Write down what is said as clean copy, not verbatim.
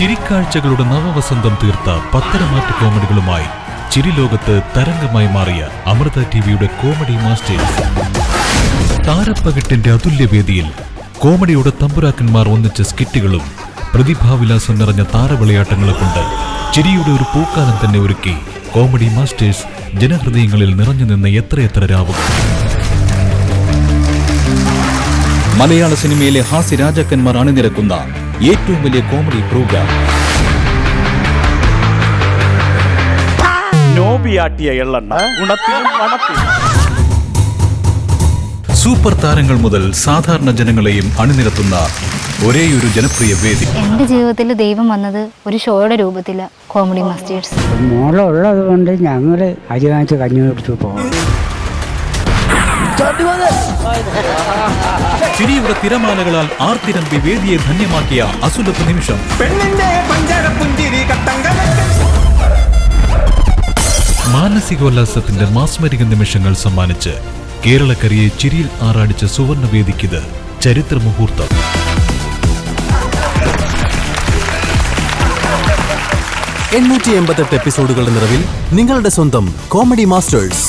ചിരിക്കാഴ്ചകളുടെ നവവസന്തം തീർത്ത പത്തരമാറ്റ് കോമഡികളുമായി ചിരിലോകത്ത് തരംഗമായി മാറിയ അമൃത ടിവിയുടെ കോമഡി മാസ്റ്റേഴ്സ്. താരപ്പകിട്ടിന്റെ അതുല്യവേദിയിൽ കോമഡിയുടെ തമ്പുരാക്കന്മാർ ഒന്നിച്ച സ്കിറ്റുകളും പ്രതിഭാവിലാസം നിറഞ്ഞ താരവിളയാട്ടങ്ങളെ കൊണ്ട് ചിരിയുടെ ഒരു പൂക്കാലം തന്നെ ഒരുക്കി കോമഡി മാസ്റ്റേഴ്സ് ജനഹൃദയങ്ങളിൽ നിറഞ്ഞു നിന്ന എത്രയെത്ര രാവുകൾ. മലയാള സിനിമയിലെ ഹാസ്യരാജാക്കന്മാർ അണിനിരക്കുന്ന ഏറ്റവും വലിയ കോമഡി പ്രോഗ്രാം. സൂപ്പർ താരങ്ങൾ മുതൽ സാധാരണ ജനങ്ങളെയും അണിനിരത്തുന്ന ഒരേയൊരു ജനപ്രിയ വേദി. എന്റെ ജീവിതത്തിൽ ദൈവം വന്നത് ഒരു ഷോയുടെ രൂപത്തില കോമഡി മാസ്റ്റേഴ്സ്. മോളുള്ളത് കൊണ്ട് ഞങ്ങള് അരി വാങ്ങിച്ച് കഞ്ഞി കുടിച്ചു പോകും. ചിരിയുടെ തിരമാലകളാൽ ആർത്തിരമ്പി വേദിയെ ധന്യമാക്കിയ അസുലഭ നിമിഷം. മാനസികോല്ലാസത്തിന്റെ മാസ്മരിക നിമിഷങ്ങൾ സമ്മാനിച്ച് കേരളക്കരയെ ചിരിയിൽ ആറാടിച്ച സുവർണവേദിക്കിത് ചരിത്ര മുഹൂർത്തം. 888 എപ്പിസോഡുകളുടെ നിറവിൽ നിങ്ങളുടെ സ്വന്തം കോമഡി മാസ്റ്റേഴ്സ്.